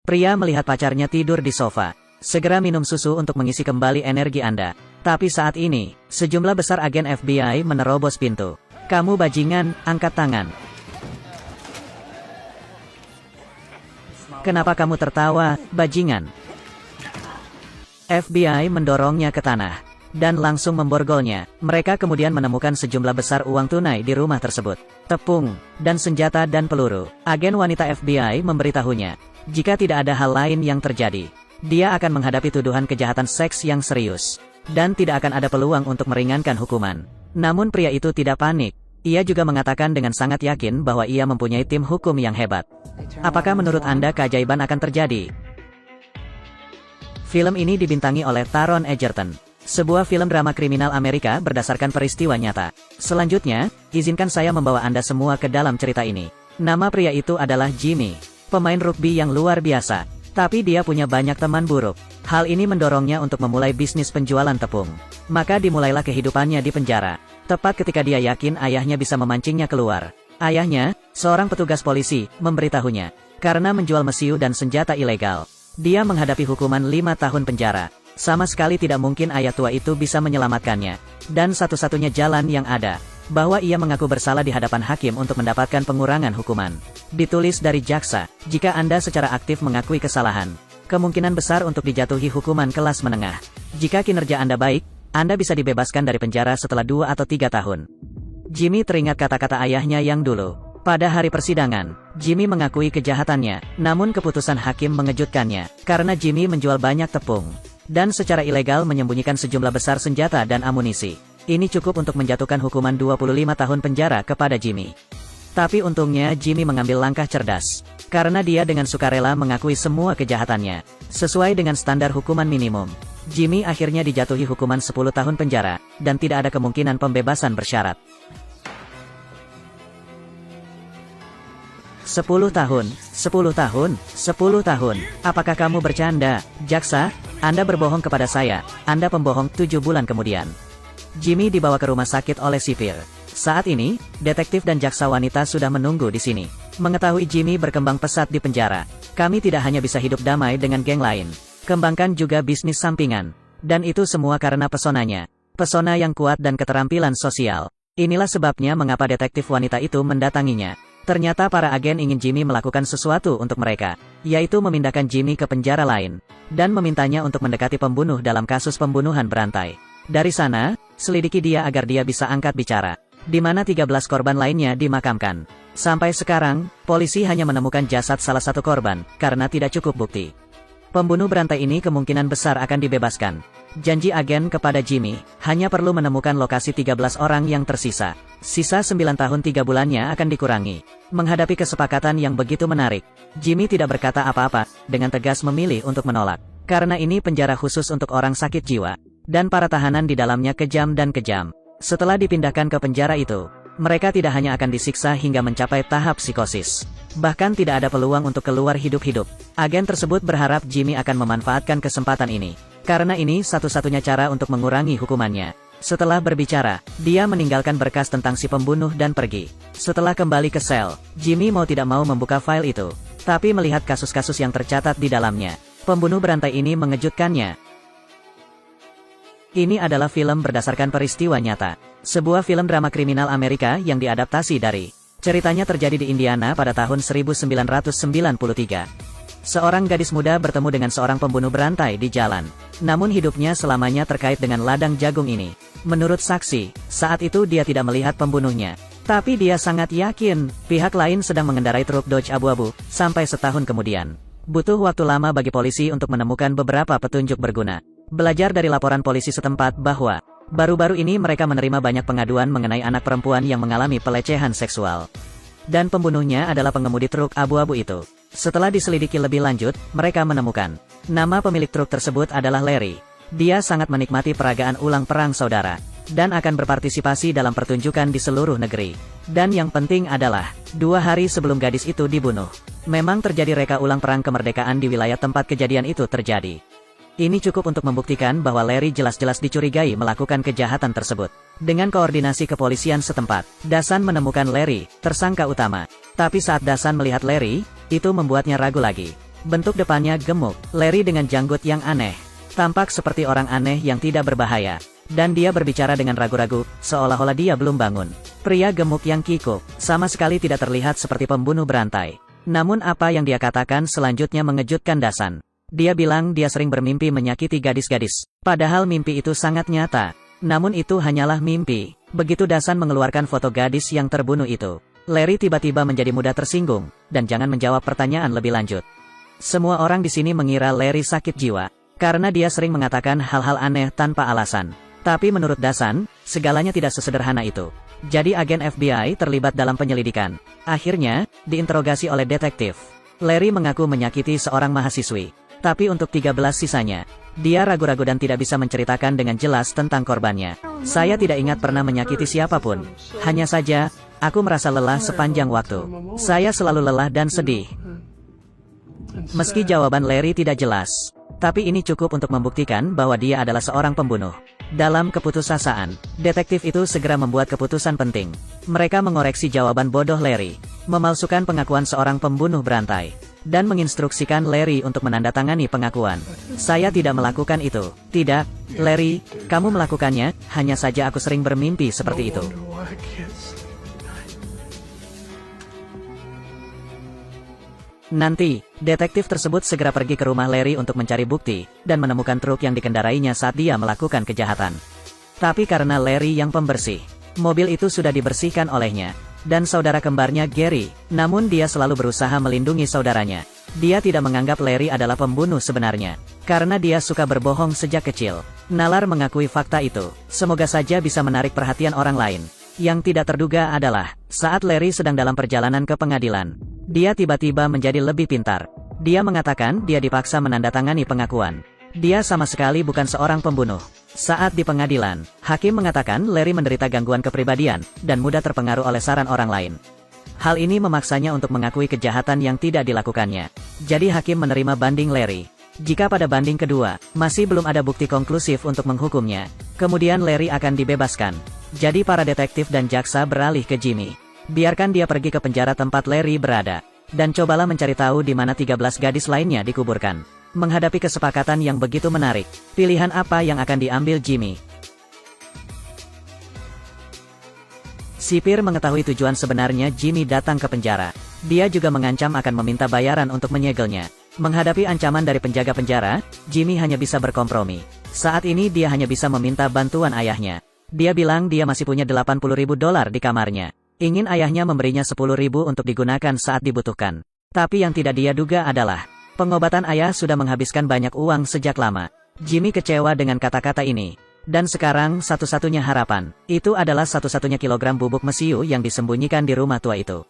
Pria melihat pacarnya tidur di sofa. Segera minum susu untuk mengisi kembali energi Anda. Tapi saat ini, sejumlah besar agen FBI menerobos pintu. Kamu bajingan, angkat tangan. Kenapa kamu tertawa, bajingan? FBI mendorongnya ke tanah dan langsung memborgolnya. Mereka kemudian menemukan sejumlah besar uang tunai di rumah tersebut. Tepung, dan senjata dan peluru. Agen wanita FBI memberitahunya, jika tidak ada hal lain yang terjadi, dia akan menghadapi tuduhan kejahatan seks yang serius. Dan tidak akan ada peluang untuk meringankan hukuman. Namun pria itu tidak panik. Ia juga mengatakan dengan sangat yakin bahwa ia mempunyai tim hukum yang hebat. Apakah menurut Anda keajaiban akan terjadi? Film ini dibintangi oleh Taron Egerton. Sebuah film drama kriminal Amerika berdasarkan peristiwa nyata. Selanjutnya, izinkan saya membawa Anda semua ke dalam cerita ini. Nama pria itu adalah Jimmy. Pemain rugby yang luar biasa. Tapi dia punya banyak teman buruk. Hal ini mendorongnya untuk memulai bisnis penjualan tepung. Maka dimulailah kehidupannya di penjara. Tepat ketika dia yakin ayahnya bisa memancingnya keluar. Ayahnya, seorang petugas polisi, memberitahunya. Karena menjual mesiu dan senjata ilegal, dia menghadapi hukuman 5 tahun penjara. Sama sekali tidak mungkin ayah tua itu bisa menyelamatkannya. Dan satu-satunya jalan yang ada, bahwa ia mengaku bersalah di hadapan hakim untuk mendapatkan pengurangan hukuman. Ditulis dari jaksa, jika Anda secara aktif mengakui kesalahan, kemungkinan besar untuk dijatuhi hukuman kelas menengah. Jika kinerja Anda baik, Anda bisa dibebaskan dari penjara setelah 2 atau 3 tahun. Jimmy teringat kata-kata ayahnya yang dulu. Pada hari persidangan, Jimmy mengakui kejahatannya, namun keputusan hakim mengejutkannya, karena Jimmy menjual banyak tepung, dan secara ilegal menyembunyikan sejumlah besar senjata dan amunisi. Ini cukup untuk menjatuhkan hukuman 25 tahun penjara kepada Jimmy. Tapi untungnya Jimmy mengambil langkah cerdas. Karena dia dengan sukarela mengakui semua kejahatannya. Sesuai dengan standar hukuman minimum, Jimmy akhirnya dijatuhi hukuman 10 tahun penjara, dan tidak ada kemungkinan pembebasan bersyarat. 10 tahun, 10 tahun, 10 tahun. Apakah kamu bercanda, jaksa? Anda berbohong kepada saya, Anda pembohong. 7 bulan kemudian, Jimmy dibawa ke rumah sakit oleh sipir. Saat ini, detektif dan jaksa wanita sudah menunggu di sini. Mengetahui Jimmy berkembang pesat di penjara, kami tidak hanya bisa hidup damai dengan geng lain, kembangkan juga bisnis sampingan. Dan itu semua karena pesonanya. Pesona yang kuat dan keterampilan sosial. Inilah sebabnya mengapa detektif wanita itu mendatanginya. Ternyata para agen ingin Jimmy melakukan sesuatu untuk mereka, yaitu memindahkan Jimmy ke penjara lain, dan memintanya untuk mendekati pembunuh dalam kasus pembunuhan berantai. Dari sana, selidiki dia agar dia bisa angkat bicara, di mana 13 korban lainnya dimakamkan. Sampai sekarang, polisi hanya menemukan jasad salah satu korban, karena tidak cukup bukti. Pembunuh berantai ini kemungkinan besar akan dibebaskan. Janji agen kepada Jimmy, hanya perlu menemukan lokasi 13 orang yang tersisa. Sisa 9 tahun 3 bulannya akan dikurangi. Menghadapi kesepakatan yang begitu menarik, Jimmy tidak berkata apa-apa, dengan tegas memilih untuk menolak. Karena ini penjara khusus untuk orang sakit jiwa. Dan para tahanan di dalamnya kejam dan kejam. Setelah dipindahkan ke penjara itu, mereka tidak hanya akan disiksa hingga mencapai tahap psikosis. Bahkan tidak ada peluang untuk keluar hidup-hidup. Agen tersebut berharap Jimmy akan memanfaatkan kesempatan ini. Karena ini satu-satunya cara untuk mengurangi hukumannya. Setelah berbicara, dia meninggalkan berkas tentang si pembunuh dan pergi. Setelah kembali ke sel, Jimmy mau tidak mau membuka file itu. Tapi melihat kasus-kasus yang tercatat di dalamnya, pembunuh berantai ini mengejutkannya. Ini adalah film berdasarkan peristiwa nyata. Sebuah film drama kriminal Amerika yang diadaptasi dari. Ceritanya terjadi di Indiana pada tahun 1993. Seorang gadis muda bertemu dengan seorang pembunuh berantai di jalan. Namun hidupnya selamanya terkait dengan ladang jagung ini. Menurut saksi, saat itu dia tidak melihat pembunuhnya. Tapi dia sangat yakin, pihak lain sedang mengendarai truk Dodge abu-abu, sampai setahun kemudian. Butuh waktu lama bagi polisi untuk menemukan beberapa petunjuk berguna. Belajar dari laporan polisi setempat bahwa, baru-baru ini mereka menerima banyak pengaduan mengenai anak perempuan yang mengalami pelecehan seksual. Dan pembunuhnya adalah pengemudi truk abu-abu itu. Setelah diselidiki lebih lanjut, mereka menemukan, nama pemilik truk tersebut adalah Larry. Dia sangat menikmati peragaan ulang perang saudara, dan akan berpartisipasi dalam pertunjukan di seluruh negeri. Dan yang penting adalah, 2 hari sebelum gadis itu dibunuh, memang terjadi reka ulang perang kemerdekaan di wilayah tempat kejadian itu terjadi. Ini cukup untuk membuktikan bahwa Larry jelas-jelas dicurigai melakukan kejahatan tersebut. Dengan koordinasi kepolisian setempat, Dasan menemukan Larry, tersangka utama. Tapi saat Dasan melihat Larry, itu membuatnya ragu lagi. Bentuk depannya gemuk, Larry dengan janggut yang aneh. Tampak seperti orang aneh yang tidak berbahaya. Dan dia berbicara dengan ragu-ragu, seolah-olah dia belum bangun. Pria gemuk yang kikuk, sama sekali tidak terlihat seperti pembunuh berantai. Namun apa yang dia katakan selanjutnya mengejutkan Dasan. Dia bilang dia sering bermimpi menyakiti gadis-gadis. Padahal mimpi itu sangat nyata. Namun itu hanyalah mimpi. Begitu Dasan mengeluarkan foto gadis yang terbunuh itu, Larry tiba-tiba menjadi mudah tersinggung, dan jangan menjawab pertanyaan lebih lanjut. Semua orang di sini mengira Larry sakit jiwa, karena dia sering mengatakan hal-hal aneh tanpa alasan. Tapi menurut Dasan, segalanya tidak sesederhana itu. Jadi agen FBI terlibat dalam penyelidikan. Akhirnya, diinterogasi oleh detektif. Larry mengaku menyakiti seorang mahasiswi. Tapi untuk 13 sisanya, dia ragu-ragu dan tidak bisa menceritakan dengan jelas tentang korbannya. Saya tidak ingat pernah menyakiti siapapun. Hanya saja, aku merasa lelah sepanjang waktu. Saya selalu lelah dan sedih. Meski jawaban Larry tidak jelas, tapi ini cukup untuk membuktikan bahwa dia adalah seorang pembunuh. Dalam keputusasaan, detektif itu segera membuat keputusan penting. Mereka mengoreksi jawaban bodoh Larry, memalsukan pengakuan seorang pembunuh berantai, dan menginstruksikan Larry untuk menandatangani pengakuan. Saya tidak melakukan itu. Tidak, Larry, kamu melakukannya, hanya saja aku sering bermimpi seperti itu. Nanti, detektif tersebut segera pergi ke rumah Larry untuk mencari bukti, dan menemukan truk yang dikendarainya saat dia melakukan kejahatan. Tapi karena Larry yang pembersih, mobil itu sudah dibersihkan olehnya, dan saudara kembarnya Gary, namun dia selalu berusaha melindungi saudaranya. Dia tidak menganggap Larry adalah pembunuh sebenarnya, karena dia suka berbohong sejak kecil. Nalar mengakui fakta itu, semoga saja bisa menarik perhatian orang lain. Yang tidak terduga adalah, saat Larry sedang dalam perjalanan ke pengadilan, dia tiba-tiba menjadi lebih pintar. Dia mengatakan dia dipaksa menandatangani pengakuan. Dia sama sekali bukan seorang pembunuh. Saat di pengadilan, hakim mengatakan Larry menderita gangguan kepribadian, dan mudah terpengaruh oleh saran orang lain. Hal ini memaksanya untuk mengakui kejahatan yang tidak dilakukannya. Jadi hakim menerima banding Larry. Jika pada banding kedua, masih belum ada bukti konklusif untuk menghukumnya, kemudian Larry akan dibebaskan. Jadi para detektif dan jaksa beralih ke Jimmy. Biarkan dia pergi ke penjara tempat Larry berada. Dan cobalah mencari tahu di mana 13 gadis lainnya dikuburkan. Menghadapi kesepakatan yang begitu menarik, pilihan apa yang akan diambil Jimmy? Sipir mengetahui tujuan sebenarnya Jimmy datang ke penjara. Dia juga mengancam akan meminta bayaran untuk menyegelnya. Menghadapi ancaman dari penjaga penjara, Jimmy hanya bisa berkompromi. Saat ini dia hanya bisa meminta bantuan ayahnya. Dia bilang dia masih punya $80.000 di kamarnya. Ingin ayahnya memberinya $10.000 untuk digunakan saat dibutuhkan. Tapi yang tidak dia duga adalah, pengobatan ayah sudah menghabiskan banyak uang sejak lama. Jimmy kecewa dengan kata-kata ini. Dan sekarang satu-satunya harapan, itu adalah satu-satunya kilogram bubuk mesiu yang disembunyikan di rumah tua itu.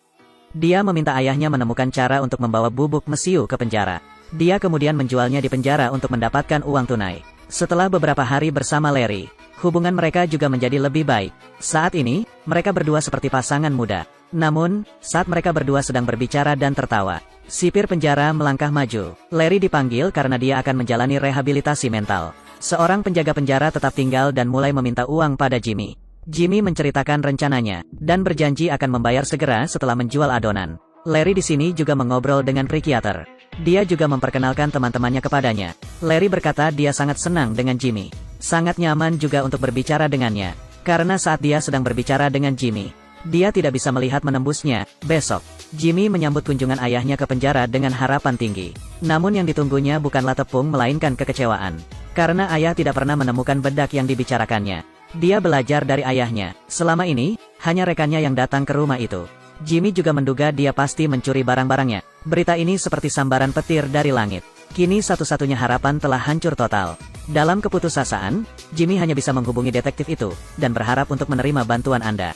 Dia meminta ayahnya menemukan cara untuk membawa bubuk mesiu ke penjara. Dia kemudian menjualnya di penjara untuk mendapatkan uang tunai. Setelah beberapa hari bersama Larry, hubungan mereka juga menjadi lebih baik. Saat ini, mereka berdua seperti pasangan muda. Namun, saat mereka berdua sedang berbicara dan tertawa, sipir penjara melangkah maju. Larry dipanggil karena dia akan menjalani rehabilitasi mental. Seorang penjaga penjara tetap tinggal dan mulai meminta uang pada Jimmy. Jimmy menceritakan rencananya, dan berjanji akan membayar segera setelah menjual adonan. Larry di sini juga mengobrol dengan psikiater. Dia juga memperkenalkan teman-temannya kepadanya. Larry berkata dia sangat senang dengan Jimmy. Sangat nyaman juga untuk berbicara dengannya. Karena saat dia sedang berbicara dengan Jimmy, dia tidak bisa melihat menembusnya. Besok, Jimmy menyambut kunjungan ayahnya ke penjara dengan harapan tinggi. Namun yang ditunggunya bukanlah tepung melainkan kekecewaan. Karena ayah tidak pernah menemukan bedak yang dibicarakannya. Dia belajar dari ayahnya. Selama ini, hanya rekannya yang datang ke rumah itu. Jimmy juga menduga dia pasti mencuri barang-barangnya. Berita ini seperti sambaran petir dari langit. Kini satu-satunya harapan telah hancur total. Dalam keputusasaan, Jimmy hanya bisa menghubungi detektif itu, dan berharap untuk menerima bantuan Anda.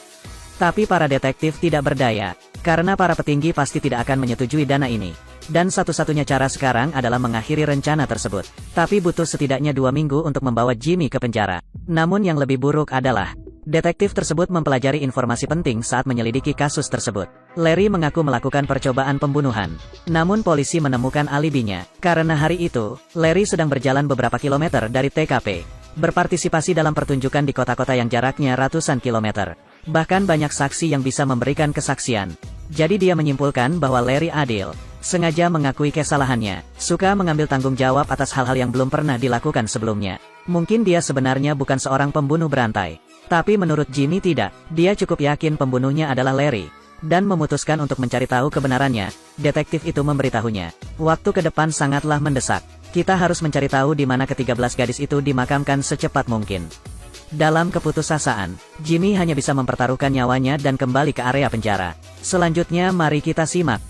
Tapi para detektif tidak berdaya, karena para petinggi pasti tidak akan menyetujui dana ini. Dan satu-satunya cara sekarang adalah mengakhiri rencana tersebut. Tapi butuh setidaknya 2 minggu untuk membawa Jimmy ke penjara. Namun yang lebih buruk adalah, detektif tersebut mempelajari informasi penting saat menyelidiki kasus tersebut. Larry mengaku melakukan percobaan pembunuhan. Namun polisi menemukan alibinya. Karena hari itu, Larry sedang berjalan beberapa kilometer dari TKP. Berpartisipasi dalam pertunjukan di kota-kota yang jaraknya ratusan kilometer. Bahkan banyak saksi yang bisa memberikan kesaksian. Jadi dia menyimpulkan bahwa Larry adil. sengaja mengakui kesalahannya, suka mengambil tanggung jawab atas hal-hal yang belum pernah dilakukan sebelumnya. Mungkin dia sebenarnya bukan seorang pembunuh berantai. Tapi menurut Jimmy tidak, dia cukup yakin pembunuhnya adalah Larry. Dan memutuskan untuk mencari tahu kebenarannya, detektif itu memberitahunya. Waktu ke depan sangatlah mendesak. Kita harus mencari tahu di mana ke-13 gadis itu dimakamkan secepat mungkin. Dalam keputusasaan, Jimmy hanya bisa mempertaruhkan nyawanya dan kembali ke area penjara. Selanjutnya mari kita simak.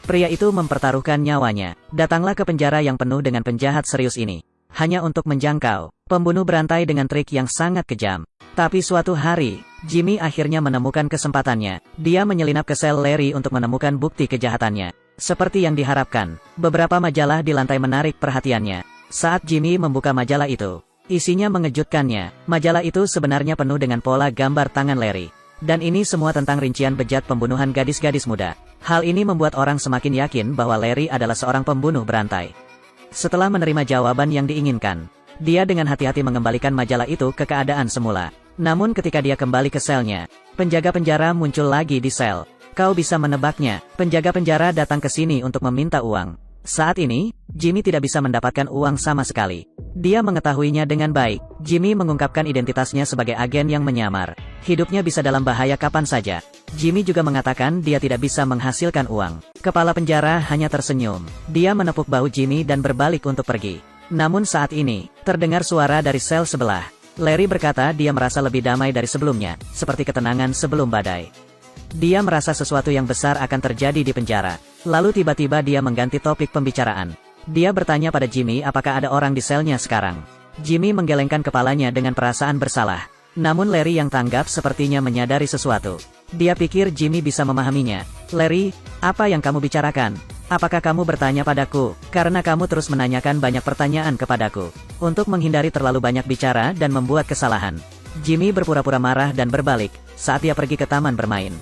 Pria itu mempertaruhkan nyawanya, datanglah ke penjara yang penuh dengan penjahat serius ini. Hanya untuk menjangkau pembunuh berantai dengan trik yang sangat kejam. Tapi suatu hari, Jimmy akhirnya menemukan kesempatannya. Dia menyelinap ke sel Larry untuk menemukan bukti kejahatannya. Seperti yang diharapkan, beberapa majalah di lantai menarik perhatiannya. Saat Jimmy membuka majalah itu, isinya mengejutkannya. Majalah itu sebenarnya penuh dengan pola gambar tangan Larry. Dan ini semua tentang rincian bejat pembunuhan gadis-gadis muda. Hal ini membuat orang semakin yakin bahwa Larry adalah seorang pembunuh berantai. Setelah menerima jawaban yang diinginkan, dia dengan hati-hati mengembalikan majalah itu ke keadaan semula. Namun ketika dia kembali ke selnya, penjaga penjara muncul lagi di sel. Kau bisa menebaknya, penjaga penjara datang ke sini untuk meminta uang. Saat ini, Jimmy tidak bisa mendapatkan uang sama sekali. Dia mengetahuinya dengan baik. Jimmy mengungkapkan identitasnya sebagai agen yang menyamar. Hidupnya bisa dalam bahaya kapan saja. Jimmy juga mengatakan dia tidak bisa menghasilkan uang. Kepala penjara hanya tersenyum. Dia menepuk bahu Jimmy dan berbalik untuk pergi. Namun saat ini, terdengar suara dari sel sebelah. Larry berkata dia merasa lebih damai dari sebelumnya, seperti ketenangan sebelum badai. Dia merasa sesuatu yang besar akan terjadi di penjara. Lalu tiba-tiba dia mengganti topik pembicaraan. Dia bertanya pada Jimmy apakah ada orang di selnya sekarang. Jimmy menggelengkan kepalanya dengan perasaan bersalah. Namun Larry yang tanggap sepertinya menyadari sesuatu. Dia pikir Jimmy bisa memahaminya. Larry, apa yang kamu bicarakan? Apakah kamu bertanya padaku? Karena kamu terus menanyakan banyak pertanyaan kepadaku. Untuk menghindari terlalu banyak bicara dan membuat kesalahan, Jimmy berpura-pura marah dan berbalik saat dia pergi ke taman bermain.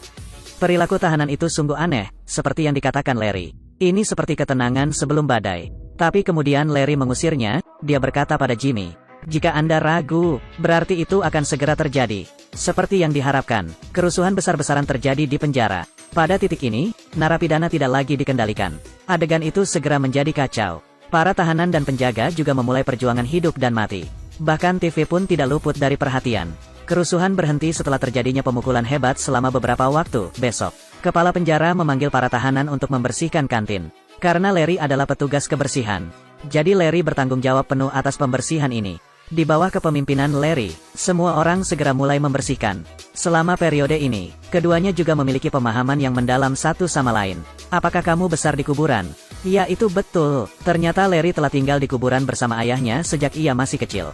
Perilaku tahanan itu sungguh aneh, seperti yang dikatakan Larry. Ini seperti ketenangan sebelum badai. Tapi kemudian Larry mengusirnya. Dia berkata pada Jimmy, jika Anda ragu, berarti itu akan segera terjadi. Seperti yang diharapkan, kerusuhan besar-besaran terjadi di penjara. Pada titik ini, narapidana tidak lagi dikendalikan. Adegan itu segera menjadi kacau. Para tahanan dan penjaga juga memulai perjuangan hidup dan mati. Bahkan TV pun tidak luput dari perhatian. Kerusuhan berhenti setelah terjadinya pemukulan hebat selama beberapa waktu. Besok, kepala penjara memanggil para tahanan untuk membersihkan kantin. Karena Larry adalah petugas kebersihan, jadi Larry bertanggung jawab penuh atas pembersihan ini. Di bawah kepemimpinan Larry, semua orang segera mulai membersihkan. Selama periode ini, keduanya juga memiliki pemahaman yang mendalam satu sama lain. Apakah kamu besar di kuburan? Ya, itu betul. Ternyata Larry telah tinggal di kuburan bersama ayahnya sejak ia masih kecil.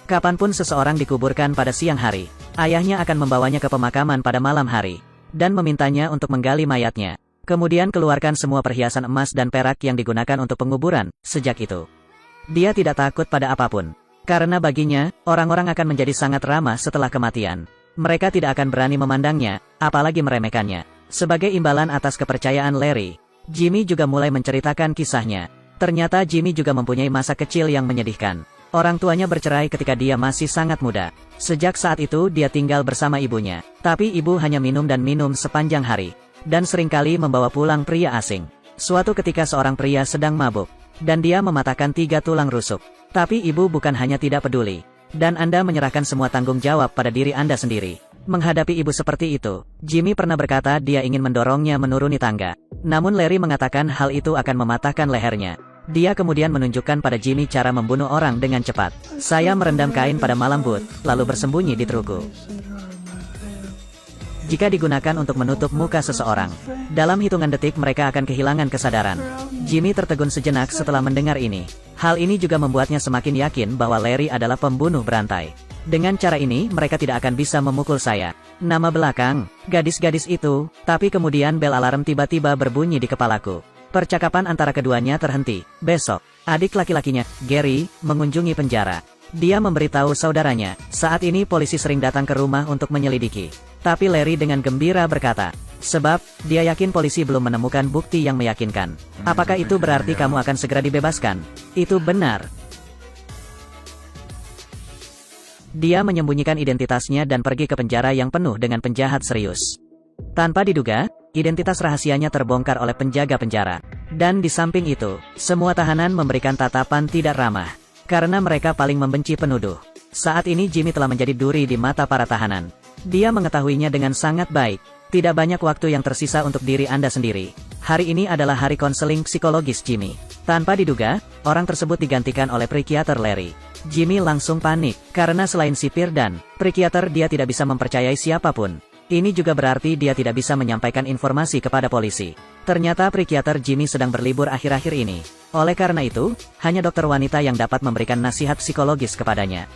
Kapanpun seseorang dikuburkan pada siang hari, ayahnya akan membawanya ke pemakaman pada malam hari, dan memintanya untuk menggali mayatnya. Kemudian keluarkan semua perhiasan emas dan perak yang digunakan untuk penguburan. Sejak itu, dia tidak takut pada apapun. Karena baginya, orang-orang akan menjadi sangat ramah setelah kematian. Mereka tidak akan berani memandangnya, apalagi meremehkannya. Sebagai imbalan atas kepercayaan Larry, Jimmy juga mulai menceritakan kisahnya. Ternyata Jimmy juga mempunyai masa kecil yang menyedihkan. Orang tuanya bercerai ketika dia masih sangat muda. Sejak saat itu dia tinggal bersama ibunya. Tapi ibu hanya minum dan minum sepanjang hari. Dan seringkali membawa pulang pria asing. Suatu ketika seorang pria sedang mabuk. Dan dia mematahkan 3 tulang rusuk. Tapi ibu bukan hanya tidak peduli. Dan Anda menyerahkan semua tanggung jawab pada diri Anda sendiri. Menghadapi ibu seperti itu, Jimmy pernah berkata dia ingin mendorongnya menuruni tangga. Namun Larry mengatakan hal itu akan mematahkan lehernya. Dia kemudian menunjukkan pada Jimmy cara membunuh orang dengan cepat. Saya merendam kain pada malam but, lalu bersembunyi di truku. Jika digunakan untuk menutup muka seseorang, dalam hitungan detik mereka akan kehilangan kesadaran. Jimmy tertegun sejenak setelah mendengar ini. Hal ini juga membuatnya semakin yakin bahwa Larry adalah pembunuh berantai. Dengan cara ini mereka tidak akan bisa memukul saya. Nama belakang, gadis-gadis itu, tapi kemudian bel alarm tiba-tiba berbunyi di kepalaku. Percakapan antara keduanya terhenti. Besok, adik laki-lakinya, Gary, mengunjungi penjara. Dia memberitahu saudaranya, saat ini polisi sering datang ke rumah untuk menyelidiki. Tapi Larry dengan gembira berkata, sebab, dia yakin polisi belum menemukan bukti yang meyakinkan. Apakah itu berarti kamu akan segera dibebaskan? Itu benar. Dia menyembunyikan identitasnya dan pergi ke penjara yang penuh dengan penjahat serius. Tanpa diduga, identitas rahasianya terbongkar oleh penjaga penjara. Dan di samping itu, semua tahanan memberikan tatapan tidak ramah. Karena mereka paling membenci penuduh. Saat ini Jimmy telah menjadi duri di mata para tahanan. Dia mengetahuinya dengan sangat baik. Tidak banyak waktu yang tersisa untuk diri Anda sendiri. Hari ini adalah hari konseling psikologis Jimmy. Tanpa diduga, orang tersebut digantikan oleh psikiater Larry. Jimmy langsung panik, karena selain sipir dan psikiater dia tidak bisa mempercayai siapapun. Ini juga berarti dia tidak bisa menyampaikan informasi kepada polisi. Ternyata psikiater Jimmy sedang berlibur akhir-akhir ini. Oleh karena itu, hanya dokter wanita yang dapat memberikan nasihat psikologis kepadanya.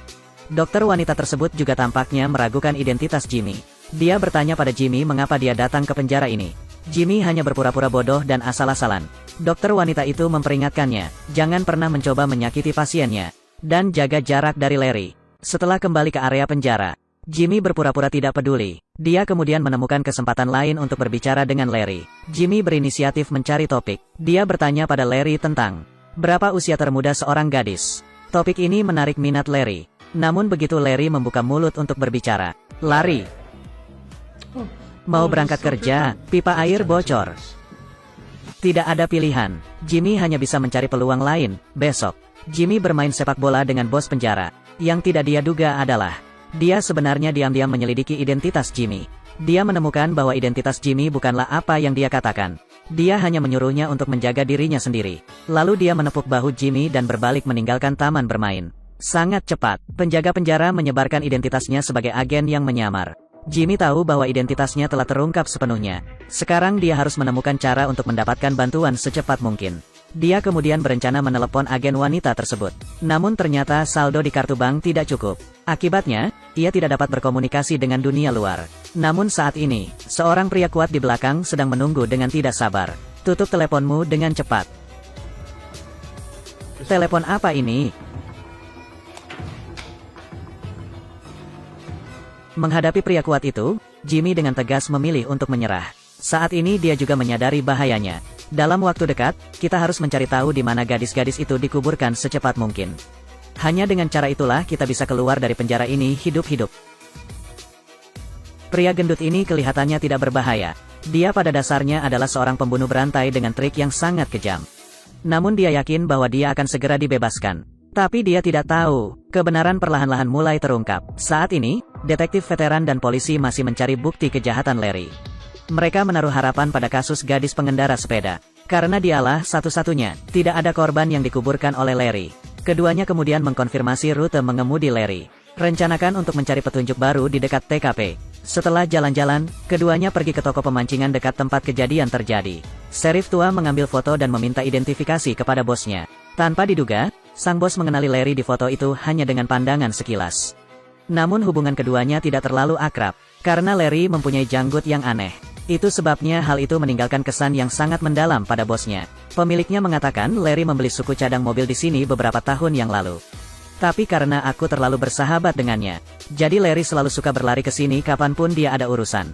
Dokter wanita tersebut juga tampaknya meragukan identitas Jimmy. Dia bertanya pada Jimmy mengapa dia datang ke penjara ini. Jimmy hanya berpura-pura bodoh dan asal-asalan. Dokter wanita itu memperingatkannya, jangan pernah mencoba menyakiti pasiennya. Dan jaga jarak dari Larry. Setelah kembali ke area penjara, Jimmy berpura-pura tidak peduli. Dia kemudian menemukan kesempatan lain untuk berbicara dengan Larry. Jimmy berinisiatif mencari topik. Dia bertanya pada Larry tentang berapa usia termuda seorang gadis. Topik ini menarik minat Larry. Namun begitu Larry membuka mulut untuk berbicara, Larry mau berangkat kerja, pipa air bocor. Tidak ada pilihan. Jimmy hanya bisa mencari peluang lain. Besok, Jimmy bermain sepak bola dengan bos penjara. Yang tidak dia duga adalah dia sebenarnya diam-diam menyelidiki identitas Jimmy. Dia menemukan bahwa identitas Jimmy bukanlah apa yang dia katakan. Dia hanya menyuruhnya untuk menjaga dirinya sendiri. Lalu dia menepuk bahu Jimmy dan berbalik meninggalkan taman bermain. Sangat cepat, penjaga penjara menyebarkan identitasnya sebagai agen yang menyamar. Jimmy tahu bahwa identitasnya telah terungkap sepenuhnya. Sekarang dia harus menemukan cara untuk mendapatkan bantuan secepat mungkin. Dia kemudian berencana menelepon agen wanita tersebut. Namun ternyata saldo di kartu bank tidak cukup. Akibatnya, ia tidak dapat berkomunikasi dengan dunia luar. Namun saat ini, seorang pria kuat di belakang sedang menunggu dengan tidak sabar. Tutup teleponmu dengan cepat. Telepon apa ini? Menghadapi pria kuat itu, Jimmy dengan tegas memilih untuk menyerah. Saat ini dia juga menyadari bahayanya. Dalam waktu dekat, kita harus mencari tahu di mana gadis-gadis itu dikuburkan secepat mungkin. Hanya dengan cara itulah kita bisa keluar dari penjara ini hidup-hidup. Pria gendut ini kelihatannya tidak berbahaya. Dia pada dasarnya adalah seorang pembunuh berantai dengan trik yang sangat kejam. Namun dia yakin bahwa dia akan segera dibebaskan. Tapi dia tidak tahu, kebenaran perlahan-lahan mulai terungkap. Saat ini, detektif veteran dan polisi masih mencari bukti kejahatan Larry. Mereka menaruh harapan pada kasus gadis pengendara sepeda. Karena dialah satu-satunya, tidak ada korban yang dikuburkan oleh Larry. Keduanya kemudian mengkonfirmasi rute mengemudi Larry. Rencanakan untuk mencari petunjuk baru di dekat TKP. Setelah jalan-jalan, keduanya pergi ke toko pemancingan dekat tempat kejadian terjadi. Sheriff tua mengambil foto dan meminta identifikasi kepada bosnya. Tanpa diduga, sang bos mengenali Larry di foto itu hanya dengan pandangan sekilas. Namun hubungan keduanya tidak terlalu akrab, karena Larry mempunyai janggut yang aneh. Itu sebabnya hal itu meninggalkan kesan yang sangat mendalam pada bosnya. Pemiliknya mengatakan Larry membeli suku cadang mobil di sini beberapa tahun yang lalu. Tapi karena aku terlalu bersahabat dengannya, jadi Larry selalu suka berlari ke sini kapanpun dia ada urusan.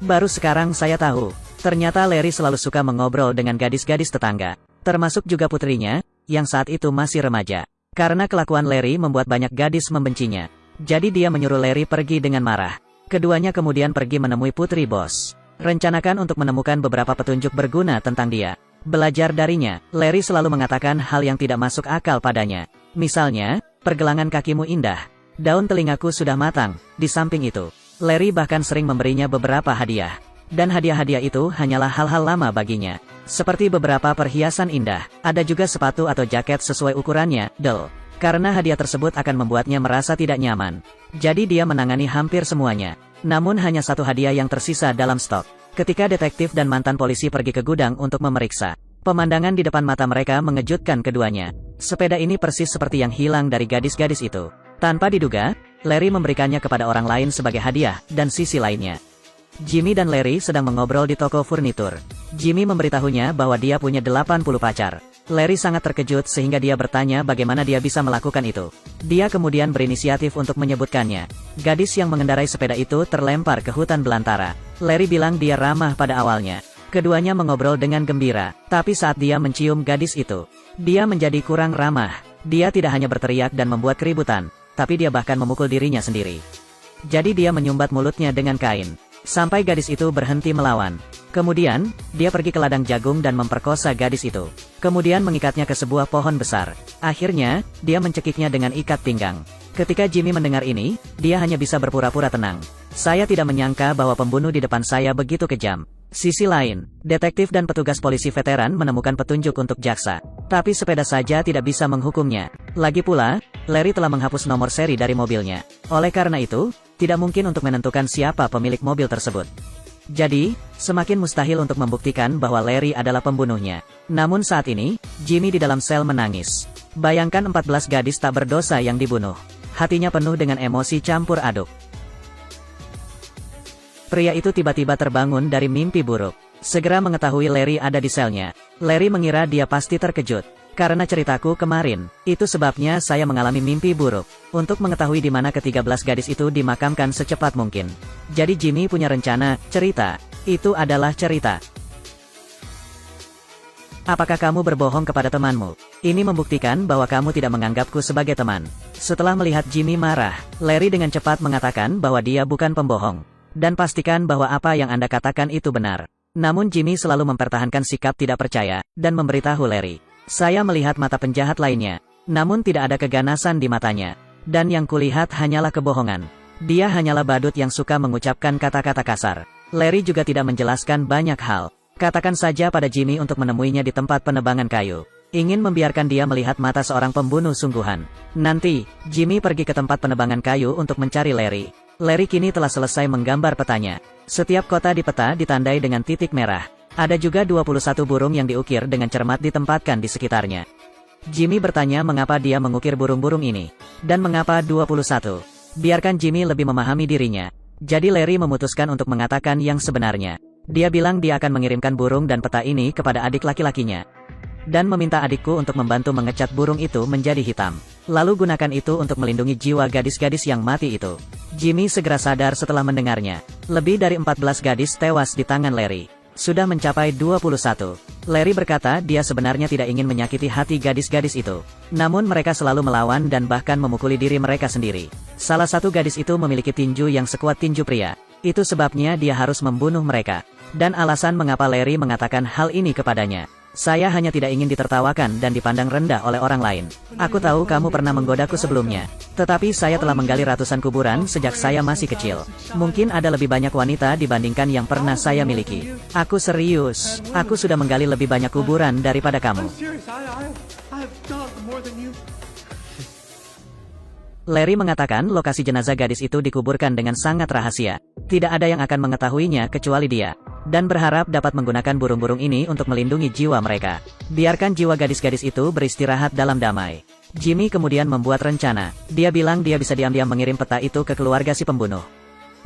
Baru sekarang saya tahu, ternyata Larry selalu suka mengobrol dengan gadis-gadis tetangga, termasuk juga putrinya, yang saat itu masih remaja. Karena kelakuan Larry membuat banyak gadis membencinya. Jadi dia menyuruh Larry pergi dengan marah. Keduanya kemudian pergi menemui putri bos. Rencanakan untuk menemukan beberapa petunjuk berguna tentang dia. Belajar darinya, Larry selalu mengatakan hal yang tidak masuk akal padanya. Misalnya, pergelangan kakimu indah. Daun telingaku sudah matang. Di samping itu, Larry bahkan sering memberinya beberapa hadiah. Dan hadiah-hadiah itu hanyalah hal-hal lama baginya. Seperti beberapa perhiasan indah, ada juga sepatu atau jaket sesuai ukurannya, karena hadiah tersebut akan membuatnya merasa tidak nyaman. Jadi dia menangani hampir semuanya. Namun hanya satu hadiah yang tersisa dalam stok. Ketika detektif dan mantan polisi pergi ke gudang untuk memeriksa, pemandangan di depan mata mereka mengejutkan keduanya. Sepeda ini persis seperti yang hilang dari gadis-gadis itu. Tanpa diduga, Larry memberikannya kepada orang lain sebagai hadiah, dan sisi lainnya. Jimmy dan Larry sedang mengobrol di toko furnitur. Jimmy memberitahunya bahwa dia punya 80 pacar. Larry sangat terkejut sehingga dia bertanya bagaimana dia bisa melakukan itu. Dia kemudian berinisiatif untuk menyebutkannya. Gadis yang mengendarai sepeda itu terlempar ke hutan belantara. Larry bilang dia ramah pada awalnya. Keduanya mengobrol dengan gembira, tapi saat dia mencium gadis itu, dia menjadi kurang ramah. Dia tidak hanya berteriak dan membuat keributan, tapi dia bahkan memukul dirinya sendiri. Jadi dia menyumbat mulutnya dengan kain. sampai gadis itu berhenti melawan. Kemudian, dia pergi ke ladang jagung dan memperkosa gadis itu. Kemudian mengikatnya ke sebuah pohon besar. Akhirnya, dia mencekiknya dengan ikat pinggang. Ketika Jimmy mendengar ini, dia hanya bisa berpura-pura tenang. Saya tidak menyangka bahwa pembunuh di depan saya begitu kejam. Sisi lain, detektif dan petugas polisi veteran menemukan petunjuk untuk jaksa. Tapi sepeda saja tidak bisa menghukumnya. Lagi pula, Larry telah menghapus nomor seri dari mobilnya. Oleh karena itu, tidak mungkin untuk menentukan siapa pemilik mobil tersebut. Jadi, semakin mustahil untuk membuktikan bahwa Larry adalah pembunuhnya. Namun saat ini, Jimmy di dalam sel menangis. Bayangkan 14 gadis tak berdosa yang dibunuh. Hatinya penuh dengan emosi campur aduk. Pria itu tiba-tiba terbangun dari mimpi buruk. Segera mengetahui Larry ada di selnya. Larry mengira dia pasti terkejut. Karena ceritaku kemarin, itu sebabnya saya mengalami mimpi buruk. Untuk mengetahui di mana ke-13 gadis itu dimakamkan secepat mungkin. Jadi Jimmy punya rencana, cerita. Itu adalah cerita. Apakah kamu berbohong kepada temanmu? Ini membuktikan bahwa kamu tidak menganggapku sebagai teman. Setelah melihat Jimmy marah, Larry dengan cepat mengatakan bahwa dia bukan pembohong. Dan pastikan bahwa apa yang Anda katakan itu benar. Namun Jimmy selalu mempertahankan sikap tidak percaya, dan memberitahu Larry. Saya melihat mata penjahat lainnya, namun tidak ada keganasan di matanya. Dan yang kulihat hanyalah kebohongan. Dia hanyalah badut yang suka mengucapkan kata-kata kasar. Larry juga tidak menjelaskan banyak hal. Katakan saja pada Jimmy untuk menemuinya di tempat penebangan kayu. Ingin membiarkan dia melihat mata seorang pembunuh sungguhan. Nanti, Jimmy pergi ke tempat penebangan kayu untuk mencari Larry. Larry kini telah selesai menggambar petanya. Setiap kota di peta ditandai dengan titik merah. Ada juga 21 burung yang diukir dengan cermat ditempatkan di sekitarnya. Jimmy bertanya mengapa dia mengukir burung-burung ini. Dan mengapa 21. Biarkan Jimmy lebih memahami dirinya. Jadi Larry memutuskan untuk mengatakan yang sebenarnya. Dia bilang dia akan mengirimkan burung dan peta ini kepada adik laki-lakinya. Dan meminta adikku untuk membantu mengecat burung itu menjadi hitam. Lalu gunakan itu untuk melindungi jiwa gadis-gadis yang mati itu. Jimmy segera sadar setelah mendengarnya. Lebih dari 14 gadis tewas di tangan Larry. Sudah mencapai 21. Larry berkata dia sebenarnya tidak ingin menyakiti hati gadis-gadis itu. Namun mereka selalu melawan dan bahkan memukuli diri mereka sendiri. Salah satu gadis itu memiliki tinju yang sekuat tinju pria. Itu sebabnya dia harus membunuh mereka. Dan alasan mengapa Larry mengatakan hal ini kepadanya. Saya hanya tidak ingin ditertawakan dan dipandang rendah oleh orang lain. Aku tahu kamu pernah menggodaku sebelumnya. Tetapi saya telah menggali ratusan kuburan sejak saya masih kecil. Mungkin ada lebih banyak wanita dibandingkan yang pernah saya miliki. Aku serius. Aku sudah menggali lebih banyak kuburan daripada kamu. Larry mengatakan lokasi jenazah gadis itu dikuburkan dengan sangat rahasia. Tidak ada yang akan mengetahuinya kecuali dia. Dan berharap dapat menggunakan burung-burung ini untuk melindungi jiwa mereka. Biarkan jiwa gadis-gadis itu beristirahat dalam damai. Jimmy kemudian membuat rencana. Dia bilang dia bisa diam-diam mengirim peta itu ke keluarga si pembunuh.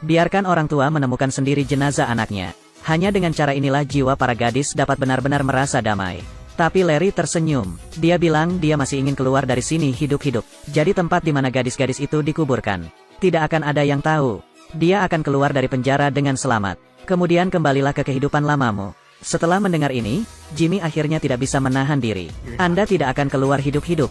Biarkan orang tua menemukan sendiri jenazah anaknya. Hanya dengan cara inilah jiwa para gadis dapat benar-benar merasa damai. Tapi Larry tersenyum. Dia bilang dia masih ingin keluar dari sini hidup-hidup. Jadi tempat di mana gadis-gadis itu dikuburkan. Tidak akan ada yang tahu. Dia akan keluar dari penjara dengan selamat. Kemudian kembalilah ke kehidupan lamamu. Setelah mendengar ini, Jimmy akhirnya tidak bisa menahan diri. Anda tidak akan keluar hidup-hidup.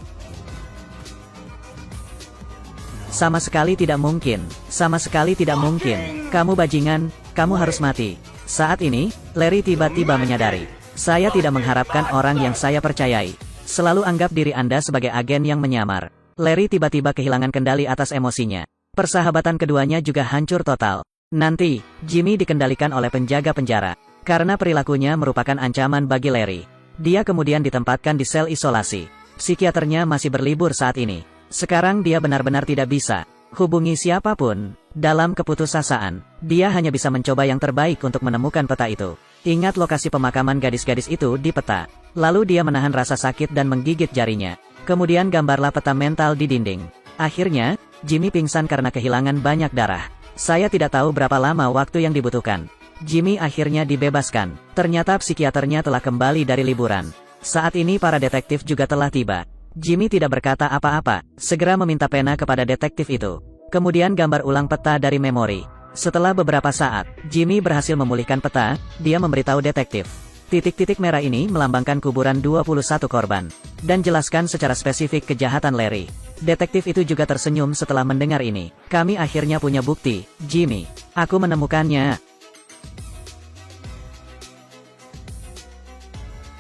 Sama sekali tidak mungkin. Sama sekali tidak mungkin. Kamu bajingan, kamu harus mati. Saat ini, Larry tiba-tiba menyadari. Saya tidak mengharapkan orang yang saya percayai. Selalu anggap diri Anda sebagai agen yang menyamar. Larry tiba-tiba kehilangan kendali atas emosinya. Persahabatan keduanya juga hancur total. Nanti, Jimmy dikendalikan oleh penjaga penjara. Karena perilakunya merupakan ancaman bagi Larry. Dia kemudian ditempatkan di sel isolasi. Psikiaternya masih berlibur saat ini. Sekarang dia benar-benar tidak bisa hubungi siapapun. Dalam keputusasaan, dia hanya bisa mencoba yang terbaik untuk menemukan peta itu. Ingat lokasi pemakaman gadis-gadis itu di peta. Lalu dia menahan rasa sakit dan menggigit jarinya. Kemudian gambarlah peta mental di dinding. Akhirnya, Jimmy pingsan karena kehilangan banyak darah. Saya tidak tahu berapa lama waktu yang dibutuhkan. Jimmy akhirnya dibebaskan. Ternyata psikiaternya telah kembali dari liburan. Saat ini para detektif juga telah tiba. Jimmy tidak berkata apa-apa, segera meminta pena kepada detektif itu. Kemudian gambar ulang peta dari memori. Setelah beberapa saat, Jimmy berhasil memulihkan peta. Dia memberitahu detektif. Titik-titik merah ini melambangkan kuburan 21 korban. Dan jelaskan secara spesifik kejahatan Larry. Detektif itu juga tersenyum setelah mendengar ini. Kami akhirnya punya bukti, Jimmy. Aku menemukannya.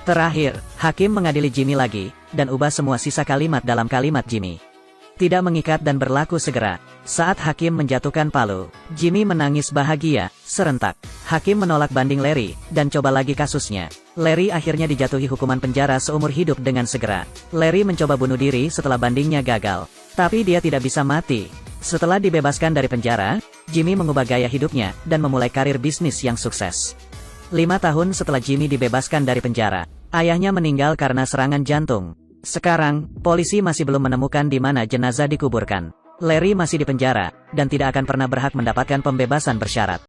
Terakhir, hakim mengadili Jimmy lagi, dan ubah semua sisa kalimat dalam kalimat Jimmy. Tidak mengikat dan berlaku segera. Saat hakim menjatuhkan palu, Jimmy menangis bahagia, serentak. Hakim menolak banding Larry, dan coba lagi kasusnya. Larry akhirnya dijatuhi hukuman penjara seumur hidup dengan segera. Larry mencoba bunuh diri setelah bandingnya gagal. Tapi dia tidak bisa mati. Setelah dibebaskan dari penjara, Jimmy mengubah gaya hidupnya, dan memulai karir bisnis yang sukses. 5 tahun setelah Jimmy dibebaskan dari penjara, ayahnya meninggal karena serangan jantung. Sekarang, polisi masih belum menemukan di mana jenazah dikuburkan. Larry masih di penjara, dan tidak akan pernah berhak mendapatkan pembebasan bersyarat.